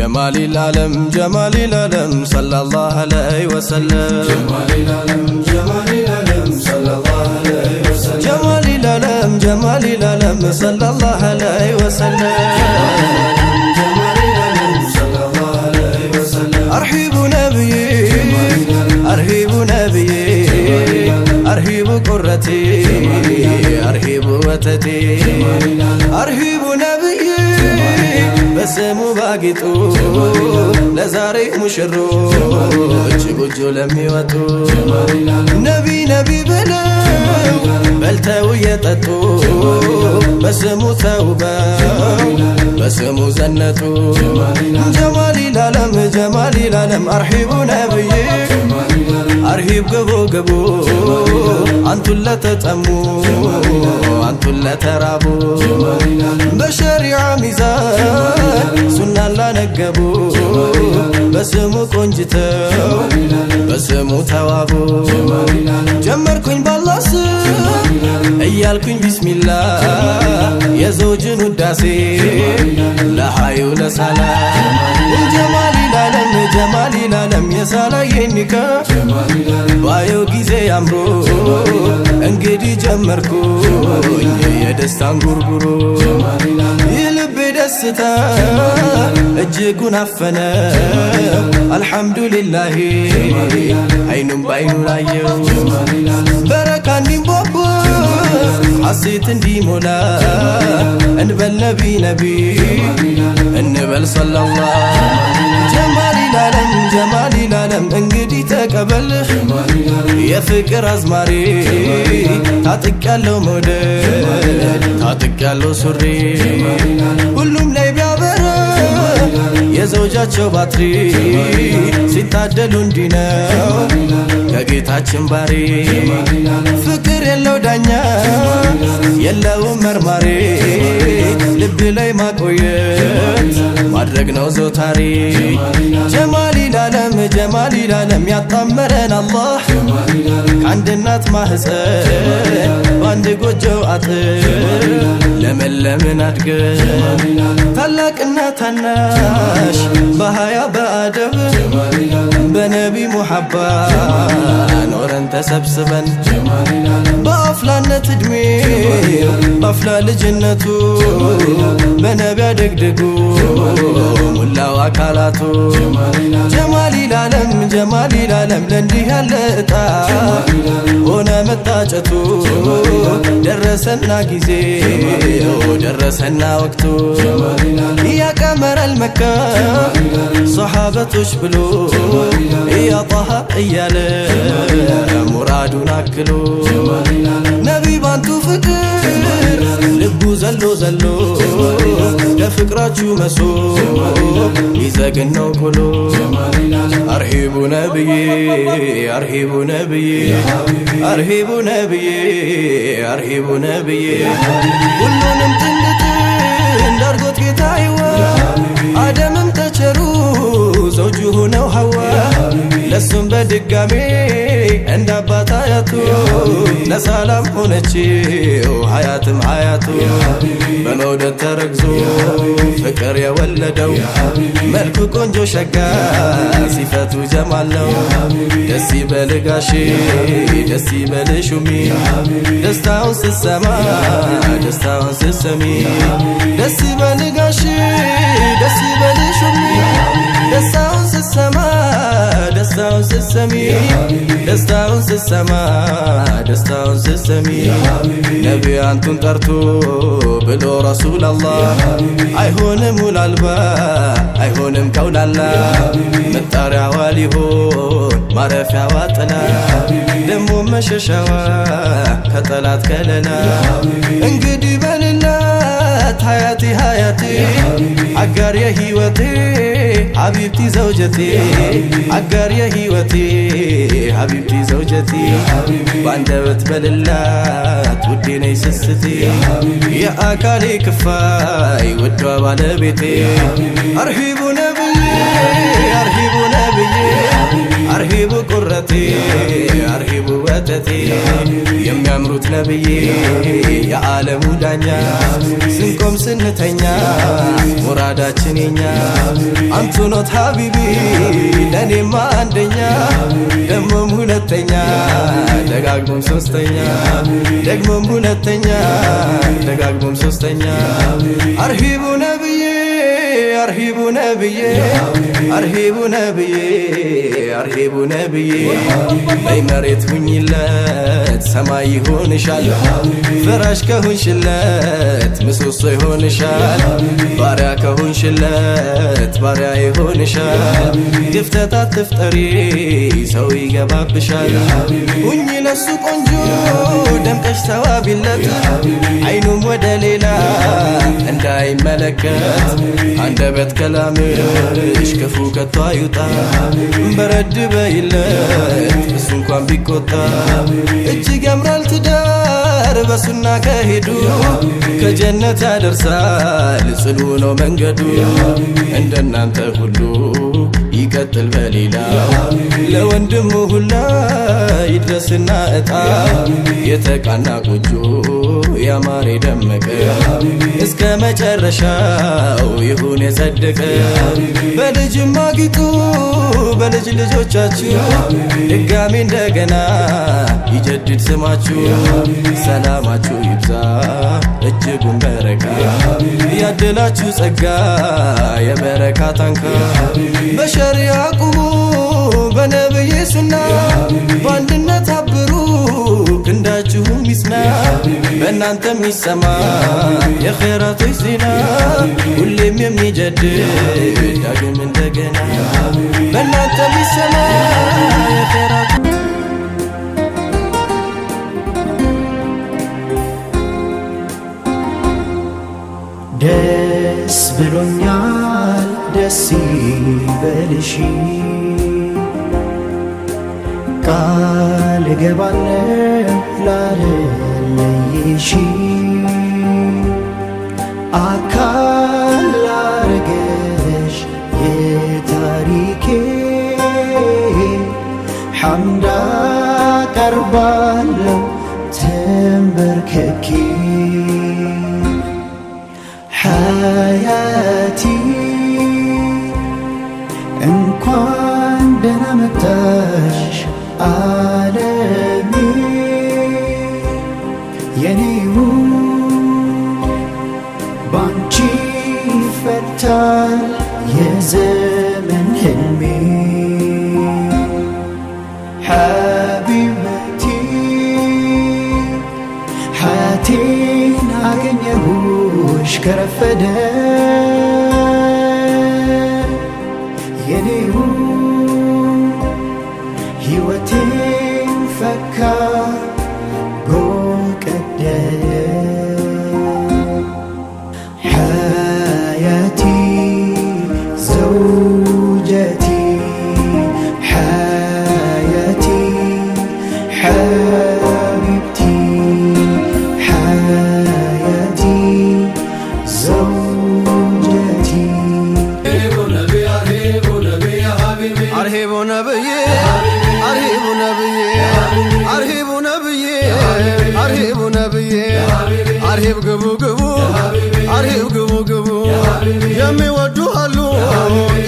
جمال العالم صلى الله عليه وسلم جمال العالم صلى الله عليه وسلم جمال العالم صلى الله عليه وسلم جمال العالم صلى الله عليه وسلم أرحب نبي أرحب قرتي أرحب وتتي أرحب نبي بسمو باقيتو لزاري مشروج بجو لمي وتو نبي بلو بلتو يتتو بسمو توبة بسمو زنتو جمال العالم أرحب نبي أرهب قبو أنتو لا تتأمو أنتو لا ترابو بشريع ميزان سنة لا نقبو بسمو كنجتو بسمو توابو جمركن بالله እያልኩኝ ቢስሚላህ የዘውጅን ውዳሴ ለሃዩ ለሰላም ጀማል العالم የሳላየኒካ ባየው ጊዜ አምሮ እንግዲህ ጀመርኩኝ የደስታን ጉርጉሮ የልቤ ደስታ እጅጉን አፈነ አልሐምዱሊላህ አይኑም ባይኑ ላየው በረካ እንዲንቦቦ ሐሴት እንዲሞላ እንበል ነቢ እንበል ሰለላህ جمال العالم እንግዲህ ተቀበል የፍቅር አዝማሪ ታጥቃለው መውደድ ታጥቃለው ሱሪ ሁሉም ላይ ቢያበራ የዘውጃቸው ባትሪ ሲታደሉ እንዲነው ከጌታችን ባሪ ፍቅር የለው ዳኛ የለው መርማሪ ልብ ላይ ማቆየት ማድረግ ነው ዘውታሪ جمال العالم ያጣመረን አላህ ከአንድ እናት ማህፀን በአንድ ጎጆ አጥር ለመለምን አድገን ታላቅና ታናሽ በሃያ በአደብ በነቢ ሙሐባ ኖረን ተሰብስበን በአፍላነት እድሜ በአፍላ ልጅነቱ በነቢ አደግድጉ ሙላው አካላቱ جمال العالم ለእንዲህ ያለ እጣ ሆነ መጣጨቱ ደረሰና ጊዜው ደረሰና ወቅቱ يا قمر المكة صحابتوش بلو يا طه እያለ ሙራዱን አክሎ ነቢ ባንቱ ፍቅር ልቡ ዘሎ ለፍቅራችሁ መሶ ይዘግነው ኩሎ أرحب نبي ሁሉንም ጥንት እንዳርጎት ጌታዬዋ አደምም ተቸሩ ዘውጁ ሆነው ሐዋ ለሱም በድጋሜ እንዳባታ ያቱ ለሰላም ሆነችው ሐያትም ሐያቱ በመውደድ ተረግዞ ፍቅር የወለደው መልኩ ቆንጆ ሸጋ ሲፈቱ ጀማለው ደስ ይበልህ ጋሼ ደስ ይበልሽ ሹሚ ደስታውን ስትሰማ ደስታውን ስትሰሚ ደስ ይበልህ ጋሼ ደስ ይበልሽ ሹሚ ደስታውን ስትሰማ ደስታውን ስትሰሚ ደስታውን ስትሰማ ደስታውን ስትሰሚ ነቢ አንቱን ጠርቶ ብሎ ረሱል አላህ አይሆንም ውላልባ አይሆንም ከውላላ መጣሪያዋ ሊሆን ማረፊያዋ ጥላ ደሞ መሸሻዋ ከጠላት ከለላ እንግዲህ በልላት ሀያቴ አጋር የህይወቴ حبيبتي زوجتي عقار يا هيوتي حبيبتي زوجتي باندبت بللات وديني سستي يا أكالي كفاي ودوا بالبيتي أرحب نبي አርሂቡ ቁረቴ አርሂቡ ወተቴ የሚያምሩት ነብዬ የዓለሙ ዳኛ ስንቆም ስንተኛ ሙራዳችን የኛ አንቱ ኖት ሀቢቢ ለኔማ አንደኛ ደግሞም ሁለተኛ ደጋግሞም ሶስተኛ ደግሞም ሁለተኛ ደጋግሞም ሶስተኛ አርሂቡ ነብዬ አርሂቡ ነብዬ አርሂቡ ነብዬ አርሂቡ ነብዬ በይ መሬት ሁኝለት ሰማይ ይሆንሻል ፍራሽ ከሆንሽለት ምሰሶ ይሆንሻል ባሪያ ከሆንሽለት ባሪያ ይሆንሻል ድፍተት አትፍጠሪ ሰው ይገባብሻል ሁኝ ለሱ ቆንጆ ደምቀሽ ተዋቢለት አይኑም ወደ ሌላ እንዳይመለከት አንደበት ከላምሽ ክፉ ከቶ አይውጣ በረድ በይለት እሱ እንኳን ቢቆጣ እጅግ ያምራል ትዳር በሱና ከሄዱ ከጀነት ያደርሳል ጽኑ ነው መንገዱ እንደናንተ ሁሉ ይቀጥል በሌላው ለወንድሙ ሁላ ይድረስና እጣ የተቃና ቆንጆ ያማረ ደመቀ እስከ መጨረሻው ይሁን የጸደቀ በልጅም አጊጡ በልጅ ልጆቻችሁ ድጋሚ እንደገና ይጀድድ ስማችሁ ሰላማችሁ ይብዛ እጅጉን በረካ ያደላችሁ ጸጋ የበረካ ታንካ በሸሪዓ ቁሙ በነብይ ሱና በአንድነት አብሩ ክንዳችሁም ይስና በእናንተም ይሰማ የኸይራቶች ዜና ሁሌም የሚጀድድ ዳግም እንደገና በእናንተም ይሰማ የኸይራቶች ደስ ብሎኛል ደስ ይበልሽ ቃል እገባለሁ ላለለይሽ አካል ላረገሽ የታሪኬ ሐምድ አቀርባለሁ ተንበርክኬ ሐያቲ እንኳን ደህና መጣሽ ዓለሜ የኔው ባንቺ ይፈታል የዘመን ህልሜ ሐቢበቲ ሐያቴን አገኘሁሽ ከረፈደ የኔው ሕይወቴን ፈካ ጎቀደደ ሐያቲ ዘውጀቲ ሐያቲ ሐቢብቲ ሐያቲ ዘውጀቲ አርሂቡ ነብዬ አርሂቡ ነብዬ አርሂቡ ነብዬ አርሂቡ ነብዬ አርሂብ ግቡ ግቡ አርሂብ ግቡ ግቡ የሚወዱ አሉ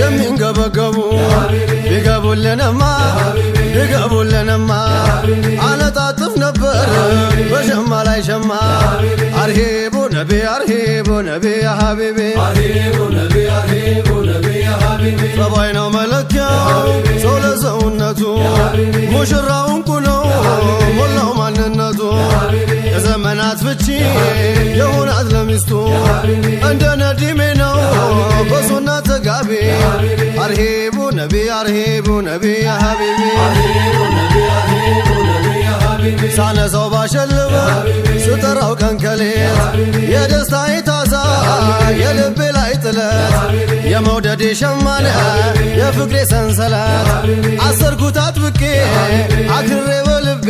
የሚንገበገቡ ቢገቡልንማ ቢገቡልንማ አነጣጥፍ ነበር በሸማ ላይ ሸማ አርሂቡ ነቢ አርሂቡ ነቢ ያ ሐቢቢ አርሂቡ ነቢ አርሂቡ ነቢ ያ ሐቢቢ ጸባይ ነው መለኪያው ሰው ለሰውነቱ ሙሽራው እንቁ ነው ሞላው ማንነቱ የዘመናት ፍቺ የሆናት ለሚስቱ እንደ ነዲሜ ነው በሱና ተጋቢ አርሂቡ ነቢ አርሂቡ ነቢ ያ ሐቢቢ ሳነሳው ባሸልበ ስጠራው ቀን ከሌት የደስታዬ ታዛ የልቤ ላይ ጥለት የመውደዴ ሸማነ የፍቅሬ ሰንሰለት አሰርኩት አጥብቄ አክሬ በልቤ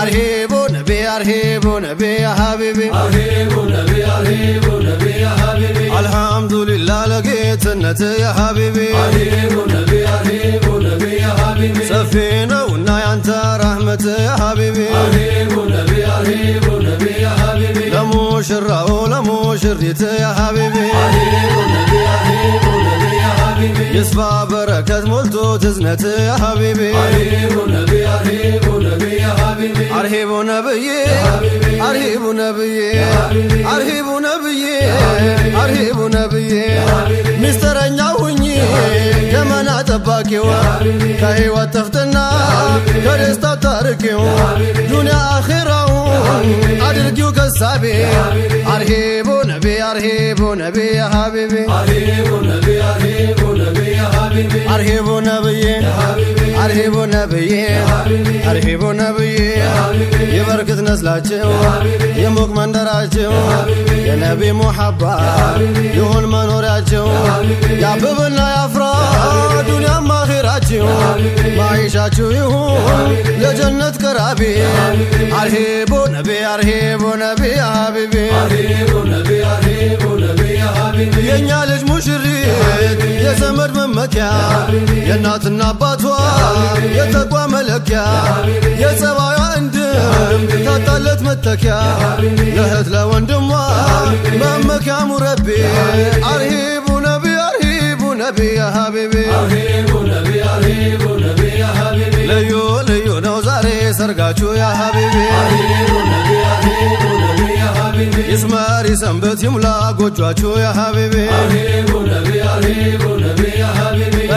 አርሂቡ ነቢ አርሂቡ ነቢ ያ ሐቢቢ አርሂቡ ነቢ አርሂቡ ነቢ ያ ሐቢቢ አልሐምዱሊላህ ለጌትነት ያ ሐቢቢ አርሂቡ ነቢ አርሂቡ ነቢ ያ ሐቢቢ ሰፊ ነውና ያንተ ረሕመት ያ ሐቢቢ ለሙሽራው ለሙሽሪት ያ ሐቢቢ ይስፋ በረከት ሞልቶ ትዝነት ያ ሐቢቢ አርሂቡ ነብዬ አርሂቡ ነብዬ አርሂቡ ነብዬ አርሂቡ ነብዬ ሚስጥረኛው ሁኚ ገመና ጠባቂው ከሕይወት ተፍትና ከደስታ ታርቂው ዱንያ አኺራው አድርጊው ከሳቤ አርሂቡ ነቢ አርሂቡ ነቢ ያ ሐቢቢ አርሂቡ ነብዬ አርሂቡ ነብዬ አርሂቡ ነብዬ የበርክት ነስላቸው የሙቅ መንደራቸው የነቢ ሙሐባ ይሁን መኖሪያቸው ያብብና ያፍራ ዱንያም አኺራቸው ማይሻችሁ ይሁን ለጀነት ቀራቢ አርሂቡ ነቢ አርሂቡ ነቢ ያ ሐቢቢ የእኛ ልጅ ሙሽሪት የዘመድ መመኪያ የእናትና አባቷ የተቋ መለኪያ የጸባዩ እንድም ታጣለት መተኪያ ለእህት ለወንድሟ መመኪያ ሙረቢ አርሂቡ ነቢ አርሂቡ ነቢ ያ ሐቢቢ ልዩ ልዩ ነው ዛሬ ሰርጋችሁ ያ ሐቢቢ ይስመር ይሰንበት ይሙላ ጎጇችሁ ያ ሐቢቢ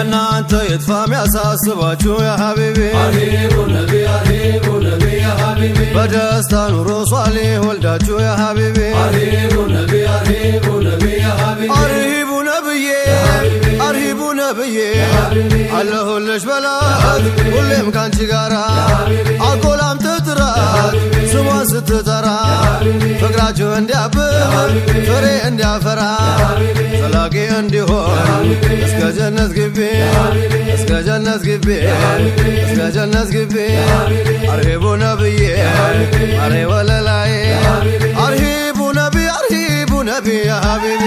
እናንተ የጥፋም ያሳስባችሁ ያ ሐቢቢ በደስታ ኑሮ ሷሊህ ወልዳችሁ ያ ሐቢቢ አርሂቡ ነብዬ አርሂቡ ነብዬ አለሁልሽ በላት ሁሌም ካንቺ ጋራ አጎላም ትጥራት ስሟን ስትጠራ ፍቅራችሁ እንዲያብብ ፍሬ እንዲያፈራ ዘላቂ እንዲሆን እስከ ጀነት ግቢ እስከ ጀነት ግቢ እስከ ጀነት ግቢ አርሂቡ ነብዬ አሬ ወለላዬ አርሂቡ ነቢ አርሂቡ ነቢ ያ ሐቢቢ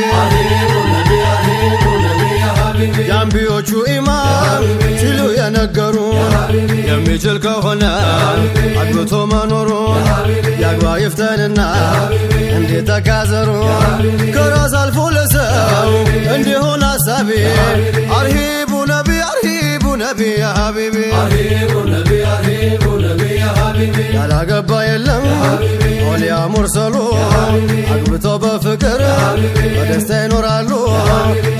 የአንቢዮቹ ኢማም ሲሉ የነገሩን የሚችል ከሆነ አግብቶ መኖሩን ያግባ ይፍተንና እንዴት ተካዘሩን ከራስ አልፎ ለሰው እንዲሆን አሳቢ አርሂቡ ነቢ አርሂቡ ነቢ ያ ሐቢቢ ያላገባ የለም ኦሊያ ሙርሰሉ አግብተው በፍቅር በደስታ ይኖራሉ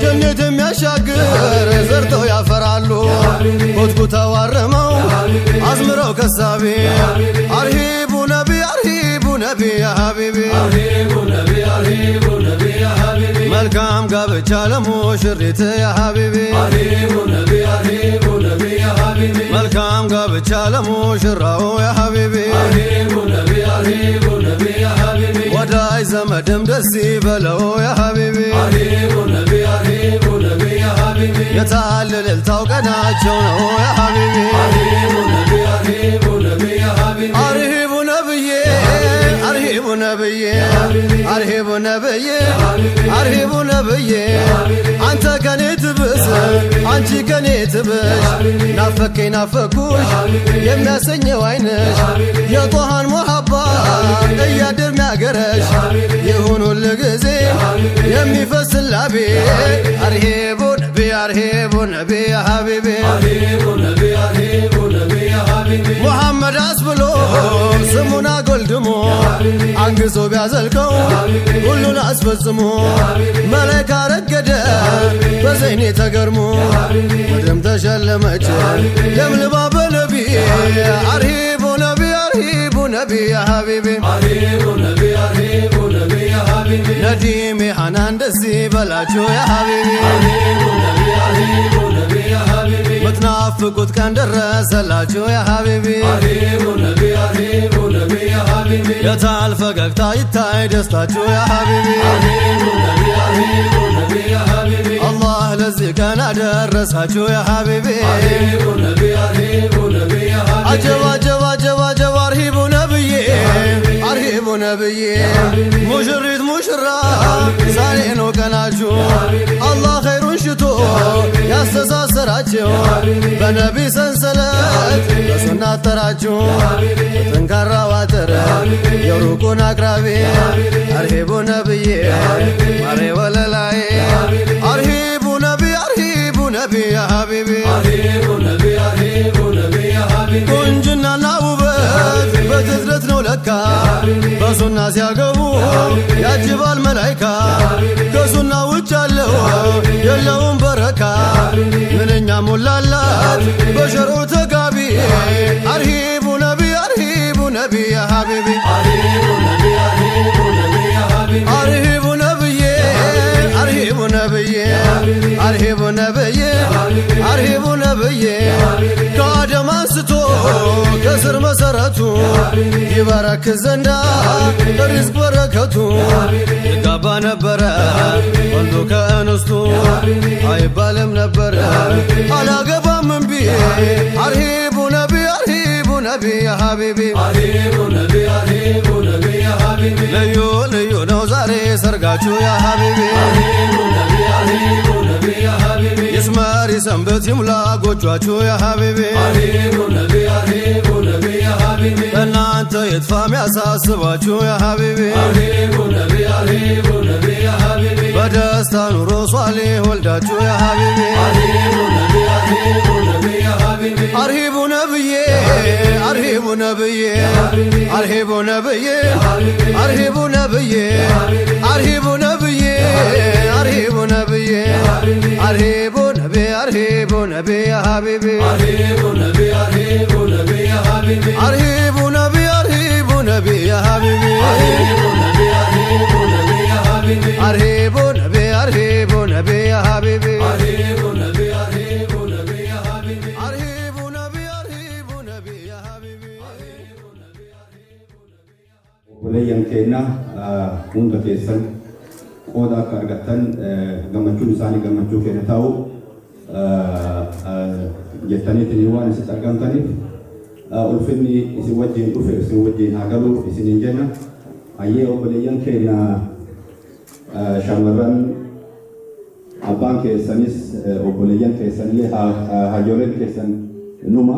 ጀነት የሚያሻግር ዘርተው ያፈራሉ ኮትኩተው አርመው አዝምረው ከሳቢ አርሂቡ ነቢ አርሂቡ ነቢ ያ ሐቢቢ መልካም ጋብቻ ለሙሽሪት ያ ሐቢቢ መልካም ጋብቻ ለሙሽራው ያ ሐቢቢ ወዳጅ ዘመድም ደስ ይበለው ያ ሐቢቢ የታለ እልልታው ቀናቸው ነው ያ ሐቢቢ አርሂቡ ነብዬ አርሂቡ ነብዬ አርሂቡ ነብዬ አርሂቡ ነብዬ አንተ ከኔ ትብስ አንቺ ከኔ ትብሽ ናፈከኝ ናፈኩሽ የሚያሰኘው አይነሽ የጦሃን ሙሐባ እያድር ሚያገረሽ ይሁን ሁል ጊዜ የሚፈስላቤ አርሂቡ ነቢ አርሂቡ ነቢ ያ ሐቢቢ ሙሐመድ አስብሎ ስሙን አጎልድሞ አንግሶ ቢያዘልቀው ሁሉን አስፈጽሞ መላይካ ረገደ በዘይኔ ተገርሞ ወደም ተሸለመች ለምልባ በነቢ አርሂቡ ነቢ አርሂቡ ነቢ ያ ሐቢቢ ነዲሜ ሐናን ደስ ይበላችሁ ያ ሐቢቢ ምትናፍቁት ቀን ደረሰላችሁ ያ ሐቢቢ የታል ፈገግታ ይታይ ደስታችሁ ያ ሐቢቢ አላህ ለዚህ ቀን አደረሳችሁ ያ ሐቢቢ አጀብ አጀብ አጀብ አጀብ አርሂቡ ነብዬ አርሂቡ ነብዬ ሙሽሪት ሙሽራ ዛሬ ነው ቀናችሁ አላህ ኸይሩን ሽቶ ያስተሳሰራቸው በነቢ ሰንሰለት በሱና አጠራችሁ ጠንካራ ዋጥር የሩቁን አቅራቢ አርሂቡ ነብዬ ማሬ ወለላይ አርሂቡ ነቢ ያ ሀቢቢ ቁንጅናና ውበት በትዝረት ነው ለካ በሱና ሲያገቡ ያጅባል መላይካ ከሱና ውጭ ያለው የለውም በረካ ምንኛ ሞላላት በሸርዑ ተጋቢ አርሂቡ ነቢ ያ ሀቢቢ አርሂቡ ነብዬ አርሂቡ ነብዬ ከአደም አንስቶ ከስር መሰረቱ ይባረክ ዘንዳ ሪዝቅ በረከቱ ይጋባ ነበረ ወንዱ ከእንስቱ አይባልም ነበረ አላገባም እምቢ አርሂቡ ነቢ ያ ሀቢቢ ልዩ ልዩ ነው ዛሬ ሰርጋችሁ ያ ሀቢቢ ይስመር ይሰንብት ይሙላ ጎጇችሁ ያ ሀቢቢ እናንተ የጥፋ ሚያሳስባችሁ ያ ሀቢቢ በደስታ ኑሮ ሷሌ ወልዳችሁ ያ ሀቢቢ አርሂቡ ነብዬ አርሂቡ ነብዬ አርሂቡ ነብዬ አርሂቡ ነብዬ አርሂቡ ነብዬ አርሂቡ ነብዬ አርሂቡ ነቢ ያ ሀቢቢ አርሂቡ ነቢ ያ ሀቢቢ አርሂቡ ነቢ ያ ሀቢቢ Bulayyan keenya hunda keessan qooda akka argattan gammachuun isaanii gammachuu keenya ta'u jettaniitiin waan isin argamtaniif ulfinni isin wajjin dhufe isin wajjin haa galu isiniin jenna. Ayyee obboleeyyan keenya shamarran abbaan keessanis obboleeyyan keessanillee hayyooleen keessan numa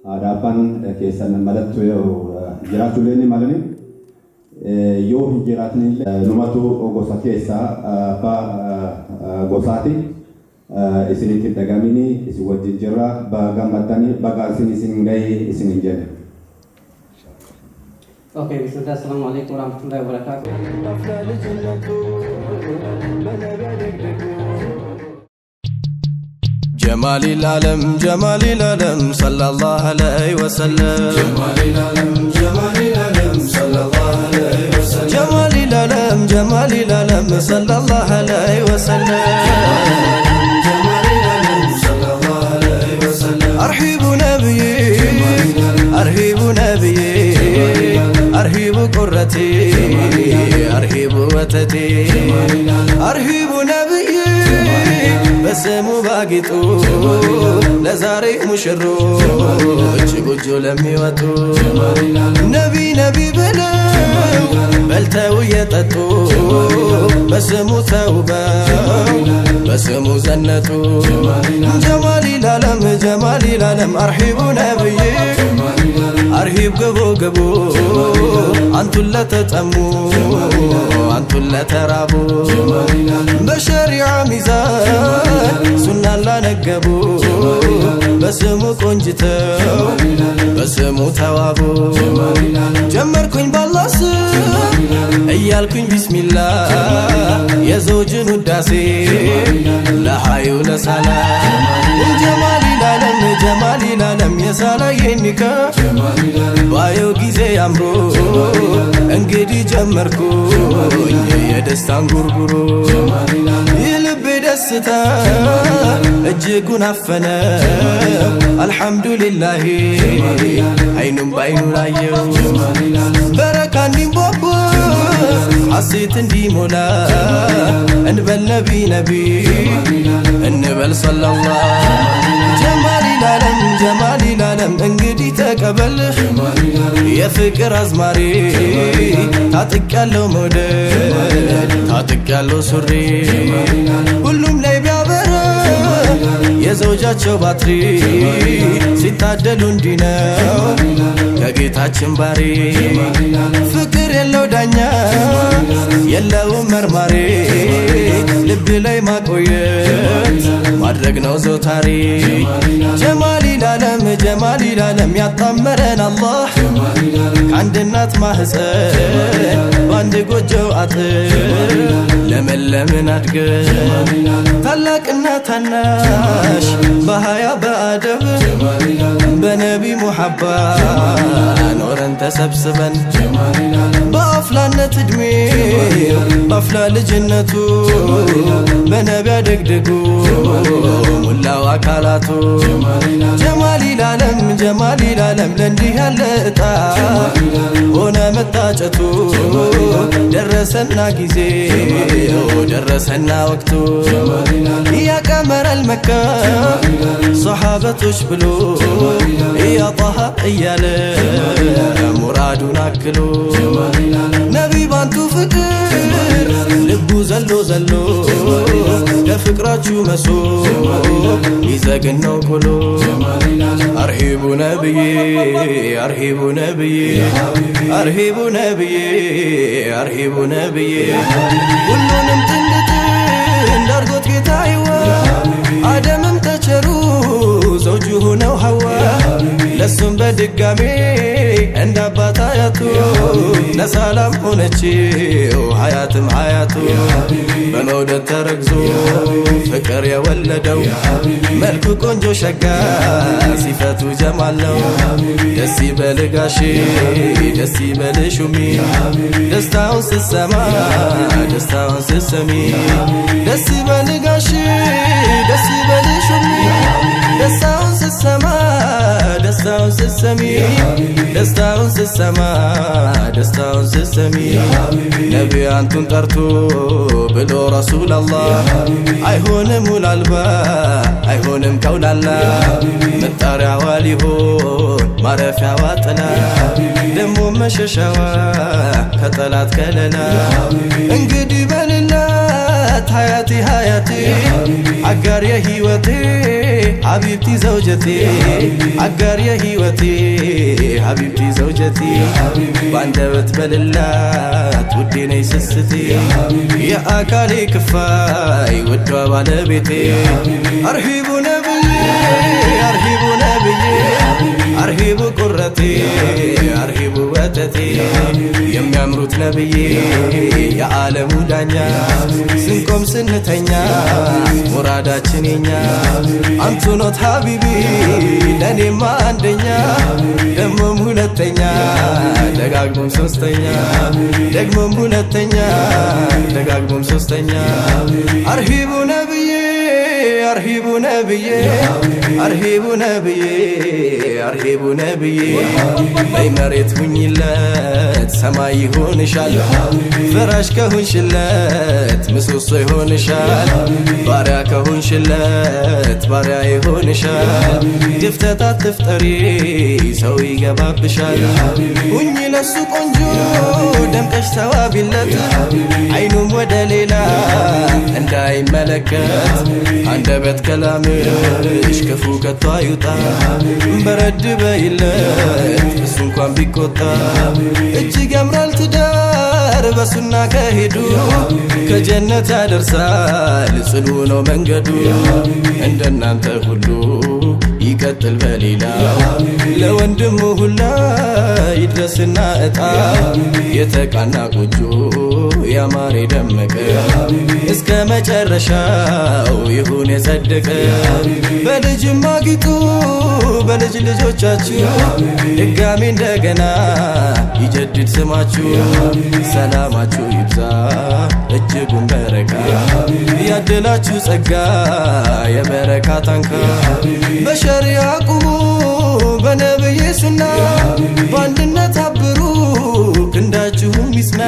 abbaan keessan malattu jiraachullee ni malani yoo hin jiraatne numatu gosa keessaa abbaa gosaati isinitti dagamini isin wajjin jirra gammaddanii bagaasin isin gahee isin hin jenne. Oke, bismillah. Assalamualaikum warahmatullahi wabarakatuh. جمال العالم صلى الله عليه وسلم جمال العالم صلى الله عليه وسلم جمال العالم صلى الله عليه وسلم جمال العالم صلى الله عليه وسلم أرحب نبيي أرحب قرتي أرحب وتتي أرحب نبيي በስሙ ባጊጡ ለዛሬ ሙሽሮች ጎጆ ለሚወጡ ነቢ ብለው በልተው የጠጡ በስሙ ተውበው በስሙ ዘነጡ ጀማል ኢላለም አርሂቡ ነብዬ አርሂብ ግቡ አንቱን ለተጠሙ አንቱን ለተራቡ በሸሪዓ ሚዛን ሱናን ላነገቡ በስሙ ቆንጅተው በስሙ ተዋቡ ጀመርኩኝ ባላህ ስም እያልኩኝ ቢስሚላህ የዘውጅን ውዳሴ ለሃዩ ለሳላ ጀማል ኢላለም የሳላዬን ኒካ ባየው ጊዜ አምሮ እንግዲህ ጀመርኩኝ የደስታን ጉርጉሮ የልቤ ደስታ እጅጉን አፈነ አልሐምዱሊላህ አይኑም ባይኑ ላየው በረካ እንዲንቦቦ ሐሴት እንዲሞላ እንበል ነቢ እንበል ሰለላህ ጀማል ኢላለም እንግዲህ ተቀበል የፍቅር አዝማሪ ታጥቄያለሁ መውደድ ታጥቄያለሁ ሱሪ ሁሉም ላይ ቢያበራ የዘውጅ ፈውጃቸው ባትሪ ሲታደሉ እንዲህ ነው ከጌታችን ባሪ ፍቅር የለው ዳኛ የለውም መርማሪ ልብ ላይ ማቆየት ማድረግ ነው ዘውታሪ ጀማሊ ለዓለም ያጣመረን አላህ ከአንድ እናት ማህፀን በአንድ ጎጆ አጥር ለመለምን አድገን ታላቅና ታናሽ በሀያ በአደብ በነቢ ሙሐባ ኖረን ተሰብስበን በአፍላነት እድሜ በአፍላ ልጅነቱ በነቢ አደግድጉ ሙላው አካላቱ ጀማሊ ለዓለም ለእንዲህ ያለ እጣ ሆነ መታጨቱ ደረሰና ጊዜ ደረሰና ወቅቱ ያቀመረል መካ ሰሓበቶች ብሎ ያጣሃ እያለ ሙራዱን አክሎ ነቢ ባንቱ ፍቅር ልቡ ዘሎ ለፍቅራችሁ መሶ ይዘግን ነው ኩሎ አርሂቡ ነብዬ ሁሉንም ጥንድ እንዳርጎት ጌታ ይዋ አደምም ተቸሩ ዘውጁ ሆነው ሐዋ ለሱም በድጋሜ እንደ አባት አያቱ ለሰላም ሆነችው ሀያትም ሀያቱ በመውደድ ተረግዞ ፍቅር የወለደው መልኩ ቆንጆ ሸጋ ሲፈቱ ጀማለው ደስ ይበልህ ጋሼ ደስ ይበልህ ሹሚ ደስታውን ስትሰማ ደስታውን ስትሰሚ ደስ ይበልህ ጋሼ ደስ ይበልህ ሹሚ ደስታውን ስትሰማ ደስታውን ስትሰሚ ደስታውን ስትሰማ ደስታውን ስትሰሚ ነቢ አንቱን ጠርቶ ብሎ ረሱል አላህ አይሆንም ውላልባ አይሆንም ከውላላ መጣሪያዋ ሊሆን ማረፊያዋ ጥላ ደሞ መሸሻዋ ከጠላት ከለላ እንግዲህ በልላት ሀያቴ አጋር የህይወቴ ሀቢብቲ ዘውጀቴ አጋር የህይወቴ ሀቢብቲ ዘውጀቴ ባንደበት በልላት ውዴ ነይ ስስቴ የአካሌ ክፋይ ውዷ ባለቤቴ አርሂቡ ነብዬ አርሂቡ ቁረቴ አርሂቡ ወተቴ የሚያምሩት ነብዬ የዓለሙ ዳኛ ስንቆም ስንተኛ ሙራዳችን የኛ አንቱ ኖት ሀቢቢ ለኔማ አንደኛ ደሞም ሁለተኛ ደጋግሞም ሶስተኛ ደግሞም ሁለተኛ ደጋግሞም ሶስተኛ አርሂቡ ነብዬ አርሂቡ ነብዬ በይ መሬት ሁኝለት ሰማይ ይሆንሻል ፍራሽ ከሆንሽለት ምሰሶ ይሆንሻል ባሪያ ከሆንሽለት ባሪያ ይሆንሻል ድፍተት አትፍጠሪ ሰው ይገባብሻል ሁኝ ለሱ ቆንጆ ደምቀሽ ተዋቢለት አይኑም ወደ ሌላ እንዳይመለከት አንደበት ከላምሽ ክፉ ከቶ አይውጣ በረድ በይለት እሱ እንኳን ቢቆጣ እጅግ ያምራል ትዳር በሱና ከሄዱ ከጀነት ያደርሳል ጽኑ ነው መንገዱ እንደናንተ ሁሉ ይቀጥል በሌላ ለወንድሙ ሁላ ይድረስና እጣ የተቃና ቆጆ ያማረ ደመቀ እስከ መጨረሻው ይሁን የጸደቀ በልጅም አጊጡ በልጅ ልጆቻችሁ ድጋሚ እንደገና ይጀድድ ስማችሁ ሰላማችሁ ይብዛ እጅጉን በረካ ያደላችሁ ጸጋ የበረካ ታንካ በሸሪዓ ቁሙ በነብይ ሱና በአንድነት አብሩ ክንዳችሁም ይስና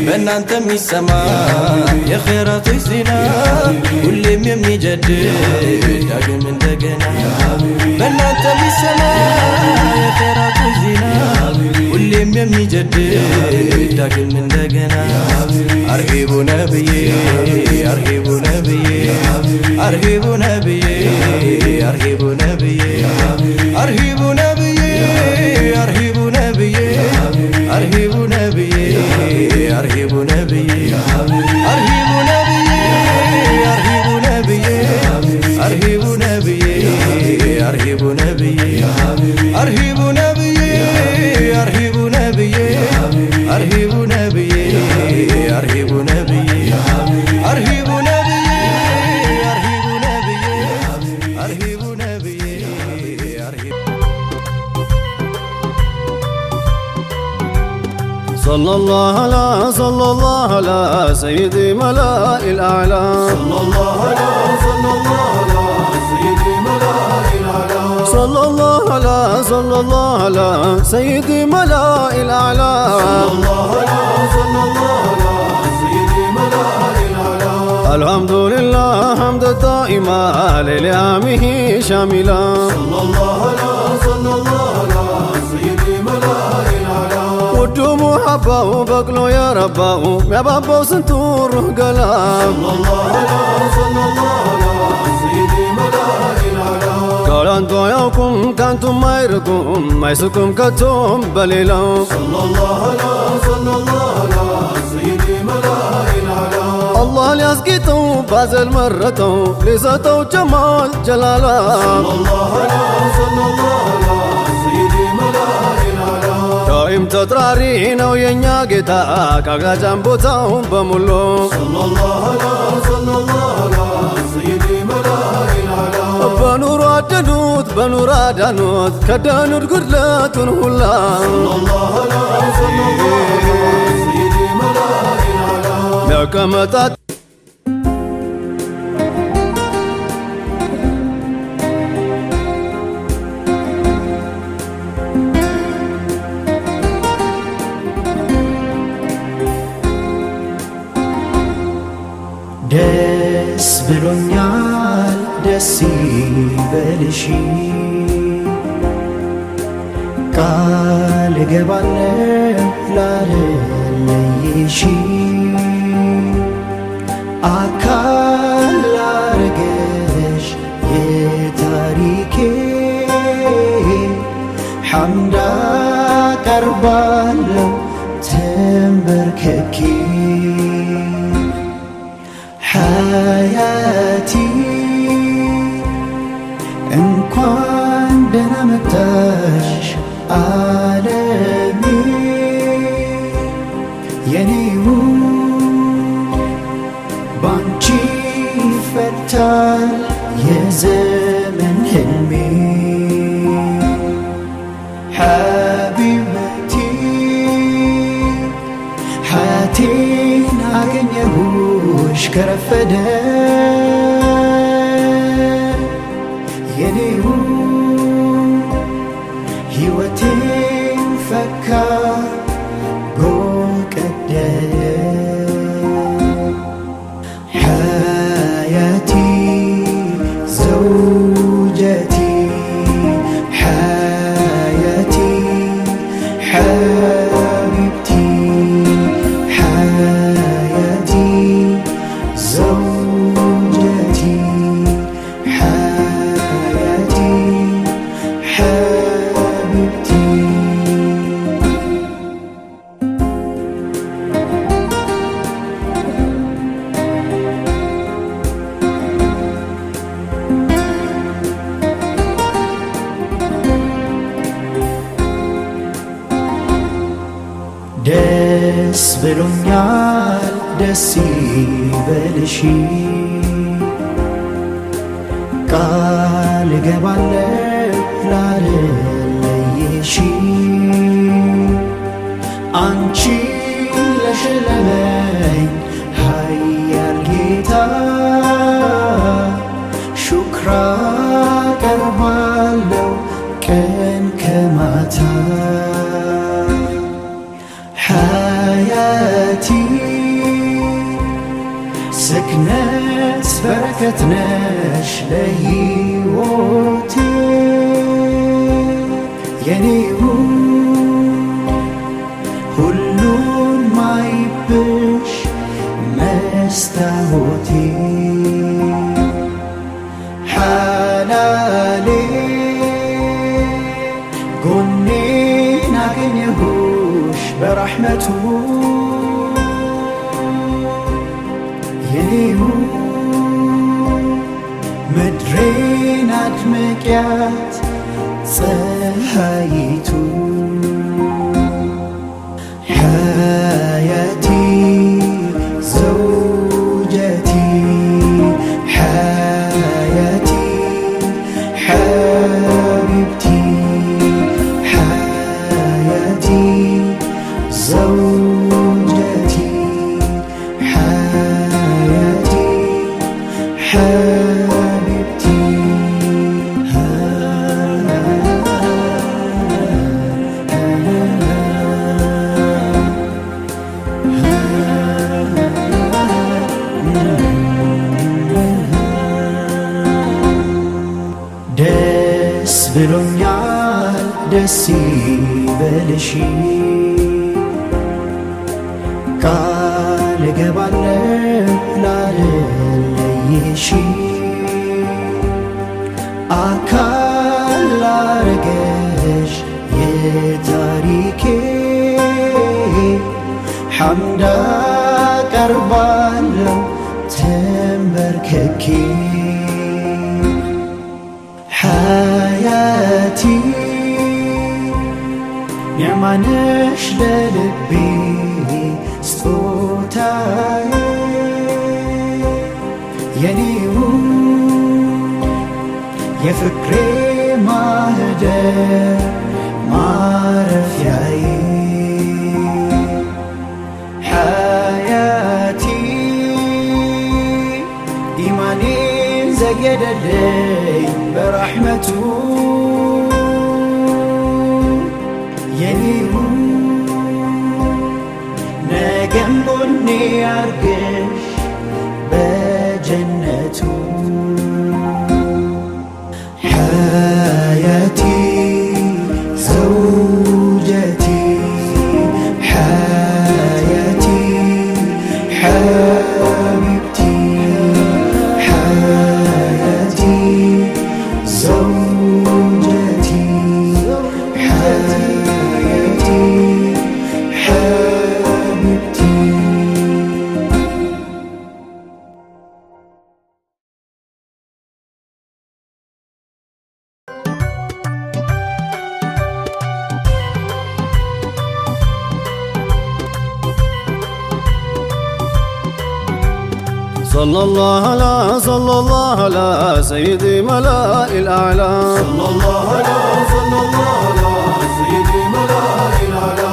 በእናንተም ይሰማ የኸይራቶች ዜና ሁሌም የሚጀድድ ዳግም እንደገና በእናንተም ይሰማ የኸይራቶች ዜና ሁሌም የሚጀድድ ዳግም እንደገና አርሂቡ ነብዬ አርሂቡ ነብዬ አርሂቡ ነብዬ صلى الله على سيدي ملائ الأعلى صلى الله على سيدي ملائ الأعلى صلى الله على سيدي ملائ الأعلى صلى الله على سيدي ملائ الأعلى الحمد لله حمد الدائما لليامه شاملا صلى الله على سيدي ملائ الأعلى ودو محبه بقلو يا رباه يا بابو سنتور قلا صلى الله على سيدي ملائ الأعلى قال انتو يوكم كانتم ما يركم ما يسكم كتم بليلا صلى الله على سيدي ملائ الأعلى الله ليسقيتو بازل مرتو ليساتو جمال جلالا صلى الله على سيدي ملائ الأعلى دائم تطراري نو ينيا جيتا كاغا جامبوتاو بمولو صلى الله على سيدي ملائ الأعلى بنور عدنوت بنور عدنوت كدانوت قدلاتون هلا صلى الله على سيدي ملائ الأعلى ميكمتات ደስ ብሎኛል ደስ ይበልሽ ቃል እገባለሁ ላለለይሽ አካል ላረገሽ የታሪኬ ሐምድ አቀርባለሁ ተንበርክኬ ሐያቲ እንኳን ደህና መጣሽ ዓለሜ የኔው ባንቺ ይፈታል የዘመን ህልሜ ሐቢበቲ ሐያቴን አገኘሁሽ ከረፈደ የኔው ሕይወቴን ፈካ ጎቀደደ ሐያቲ ዘውጀቲ ሐያቲ ሐቢብቲ ሐያቲ ዘውጀቲ ሐያቲ ሐቢብቲ ደስ ብሎኛል ደስ ይበልሽ ቃል እገባለሁ ላለለይሽ አንቺ ለሸለመኝ ኃያል ጌታ ሹክራ ቀርባለሁ ቀን ከማታ ሐያቲ ስክነት በረከት ነሽ ለሕይወቴ የኔው ሁሉን ማይብሽ መስታወቴ ሓላሌ ጎኔን አገኘሁሽ በረሕመቱ የኔው ምድሬን አድምቅያት ፀሐይቱ ሐያቲ ዘውጀቲ ሐያቲ ሐቢብቲ ሐያቲ ዘው ደስ ብሎኛል ደስ ይበልሽ ቃል እገባለሁ ላለይሽ አካል ላረገሽ የታሪኬ ሐምድ አቀርባለሁ ተንበርክኬ ሐያቲ ኒዕማነሽ ለልቤ ስጦታዬ የኔው የፍቅሬ ማህደር ማረፊያዬ ሐያቲ ኢማኔን ዘየደልኝ በረሕመቱ የኔው ነገም ጎኔ ያርግሽ በጀነቱ حياتي زوجتي حياتي حبيبتي حياتي زوجتي حياتي حبيبتي صلى الله على سيدي ملائ الأعلى صلى الله على سيدي ملائ الأعلى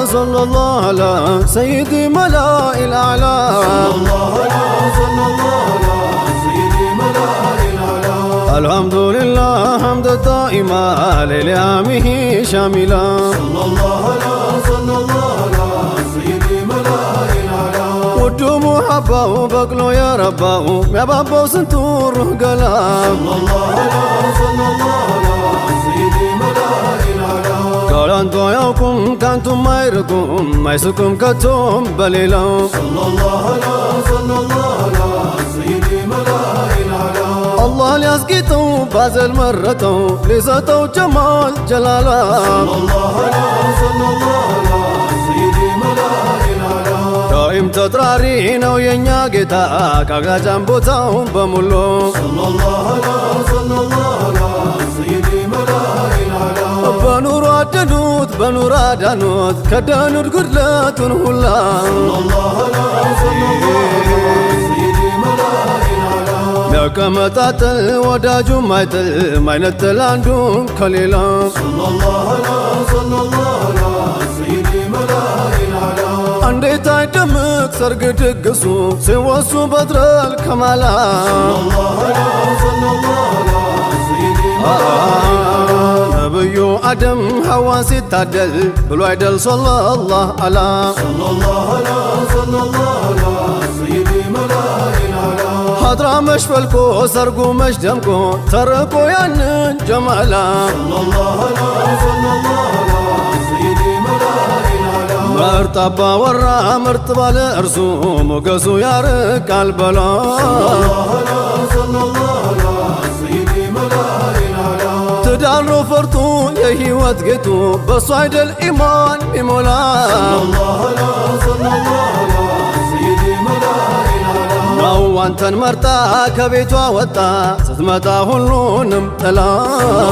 صلى الله على سيدي ملائ الأعلى صلى الله على سيدي ملائ الأعلى الحمد لله حمد دائما لليامه شاملا صلى الله على سيدي ملائ الأعلى ውዱ ሙሐባው በቅሎ የረባው ሚያባባው ስንቱ ሩህ ገላ صلى الله على سيدي ملائ الأعلى ካላንቱ አያውቁም ካንቱም አይርቁም አይስቁም ከቶም በሌላው صلى الله على سيدي ملائ الأعلى አላህ ሊያስጌጠው ባዘል መረጠው ሊሰጠው ጀማል ጀላላ صلى الله على سيدي ملائ الأعلى ዳይም ተጥራሪ ነው የኛ ጌታ ካጋጃም ቦታው በሙሉ صلى الله على سيدي ملائ الأعلى በኑር አደኑት በኑር አዳኑት ከዳኑት ጉድለቱን ሁላ صلى الله على سيدي ملائ الأعلى ሚያቀመጣጥል ወዳጁ ማይጥል ማይነጥል አንዱን ከሌላ صلى الله على سيدي ملائ الأعلى እንዴት አይደምቅ ሰርግ ድግሱ ሲወሱ በድረል ከማላ الله على سيدي ملائ ነብዩ አደም ሐዋ ሲታደል ብሎ አይደል ሰለላህ አላ صلى الله على سيدي ملائ الأعلى ሀድራ መሽ ፈልቆ ሰርጉ መሽ ደምቆ ተርቆ ያንን ጀማላ صلى الله على سيدي ملائ الأعلى ምርጥ አባወራ ምርጥ ባለ እርሱ ሞገሱ ያርቃል በላ صلى الله على سيدي ملائ الأعلى ትዳር ነው ፈርጡ የህይወት ጌጡ በሱ አይደል ኢማን ሚሞላ الله على سيدي ملائ الأعلى ነው አንተን መርጣ ከቤቷ ወጣ ስትመጣ ሁሉንም ጥላ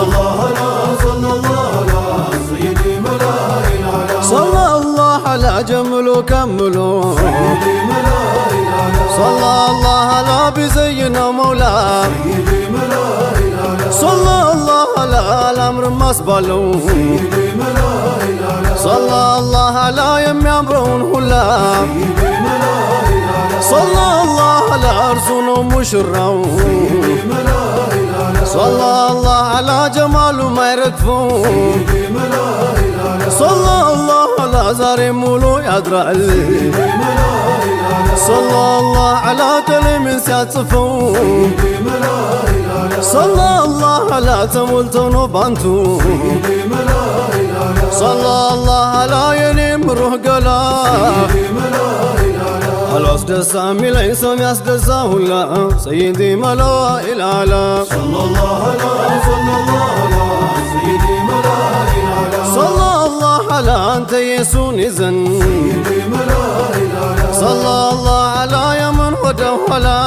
الله على سيدي ملائ الأعلى ሰለላህ ዐላ ጀምሎ ከምሎ سيدي ملائ الأعلى ሰለላህ ዐላ ቢዘይና መውላ سيدي ملائ الأعلى ሰለላህ ዐላ አላምር ማስባለው سيدي ملائ الأعلى ሰለላህ ዐላ የሚያምረውን ሁላ سيدي ملائ الأعلى ሰለላህ ዐላ እርሱ ነው ሙሽራው سيدي ملائ الأعلى ሰለላህ ዐላ ጀማሉ ማይረግፈው سيدي ملائ الأعلى ሰለላህ ዐላ ولا زار مولو يدرال صلى الله على كلمة سياتصفو صلى الله على تمولتون وبانتو صلى الله على ينم روح قلا خلاص دسامي ليس يسدسه لا سيدي ملا العلا صلى الله على سيدي ملائكة العلا صلى الله على أنت يسون إذن سيدي ملائكة العلا صلى الله على يمن ودولا